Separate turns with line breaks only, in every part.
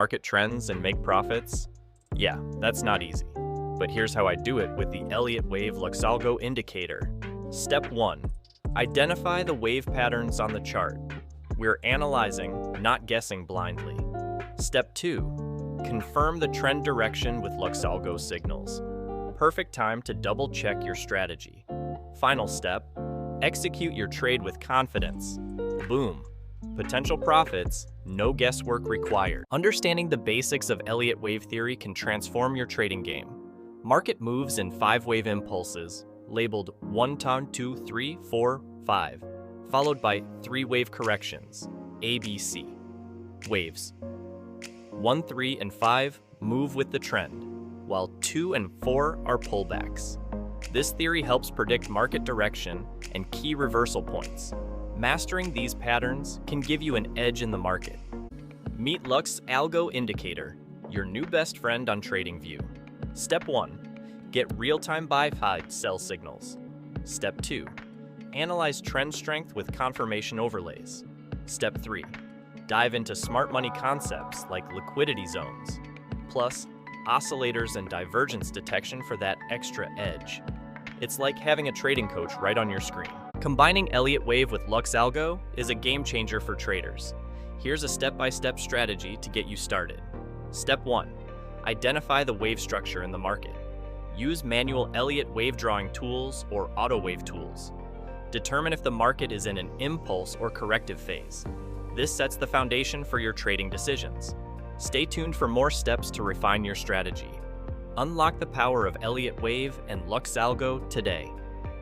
market trends and make profits? Yeah, that's not easy. But here's how I do it with the Elliott Wave Luxalgo Indicator. Step 1. Identify the wave patterns on the chart. We're analyzing, not guessing blindly. Step 2. Confirm the trend direction with Luxalgo signals. Perfect time to double-check your strategy. Final step. Execute your trade with confidence. Boom. Potential profits, no guesswork required. Understanding the basics of Elliott Wave theory can transform your trading game. Market moves in 5-wave impulses, labeled 1, 2, 3, 4, 5, followed by 3-wave corrections, A, B, C. Waves 1, 3, and 5 move with the trend, while 2 and 4 are pullbacks. This theory helps predict market direction and key reversal points. Mastering these patterns can give you an edge in the market. Meet Luxalgo Indicator, your new best friend on TradingView. Step 1. Get real-time buy-side sell signals. Step 2. Analyze trend strength with confirmation overlays. Step 3. Dive into smart money concepts like liquidity zones, plus oscillators and divergence detection for that extra edge. It's like having a trading coach right on your screen. Combining Elliott Wave with Luxalgo is a game changer for traders. Here's a step-by-step strategy to get you started. Step 1. Identify the wave structure in the market. Use manual Elliott wave drawing tools or auto wave tools. Determine if the market is in an impulse or corrective phase. This sets the foundation for your trading decisions. Stay tuned for more steps to refine your strategy. Unlock the power of Elliott Wave and Luxalgo today.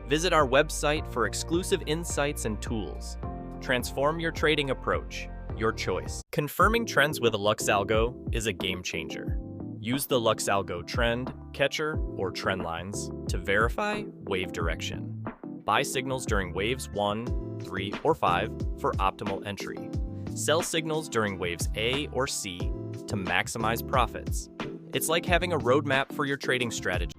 Visit our website for exclusive insights and tools. Transform your trading approach, your choice. Confirming trends with a Luxalgo is a game changer. Use the Luxalgo trend, catcher, or trend lines to verify wave direction. Buy signals during waves 1, 3, or 5 for optimal entry. Sell signals during waves A or C to maximize profits. It's like having a roadmap for your trading strategy.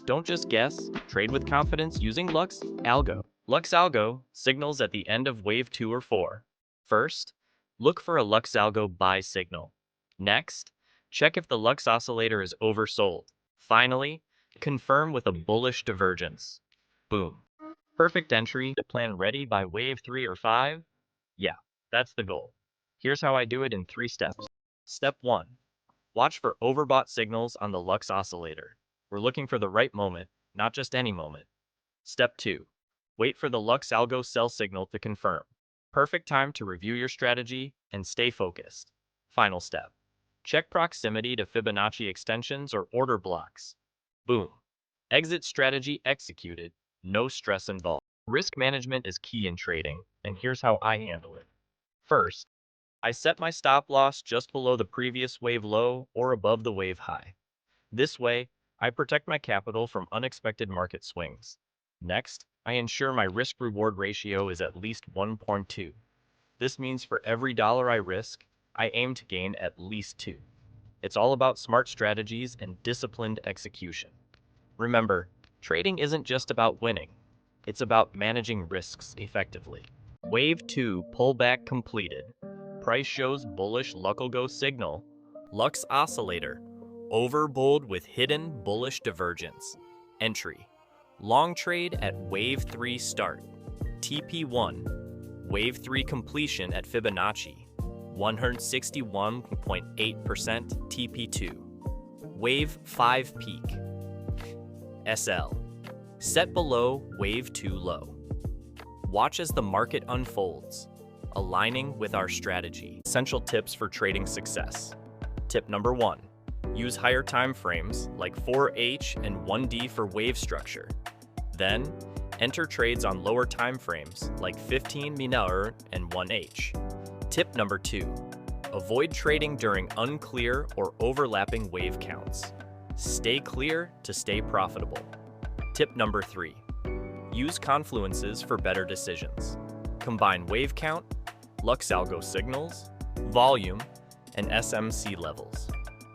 Don't just guess, trade with confidence using Luxalgo. Luxalgo signals at the end of wave 2 or 4. First, look for a Luxalgo buy signal. Next, check if the Lux oscillator is oversold. Finally, confirm with a bullish divergence. Boom. Perfect entry to plan ready by wave 3 or 5? Yeah, that's the goal. Here's how I do it in 3 steps. Step 1. Watch for overbought signals on the Lux oscillator. We're looking for the right moment, not just any moment. Step 2. Wait for the Luxalgo sell signal to confirm. Perfect time to review your strategy and stay focused. Final step. Check proximity to Fibonacci extensions or order blocks. Boom. Exit strategy executed. No stress involved. Risk management is key in trading, and here's how I handle it. First, I set my stop loss just below the previous wave low or above the wave high. This way, I protect my capital from unexpected market swings. Next, I ensure my risk-reward ratio is at least 1.2. This means for every dollar I risk, I aim to gain at least 2. It's all about smart strategies and disciplined execution. Remember, trading isn't just about winning. It's about managing risks effectively. Wave 2 pullback completed. Price shows bullish Luxalgo signal. Lux oscillator. Overbought with hidden bullish divergence. Entry. Long trade at wave 3 start. TP1. Wave 3 completion at Fibonacci. 161.8% TP2. Wave 5 peak. SL. Set below wave 2 low. Watch as the market unfolds, aligning with our strategy. Essential tips for trading success. Tip number 1. Use higher time frames like 4H and 1D for wave structure. Then, enter trades on lower time frames like 15 minute and 1H. Tip number 2. Avoid trading during unclear or overlapping wave counts. Stay clear to stay profitable. Tip number 3. Use confluences for better decisions. Combine wave count, Luxalgo signals, volume, and SMC levels.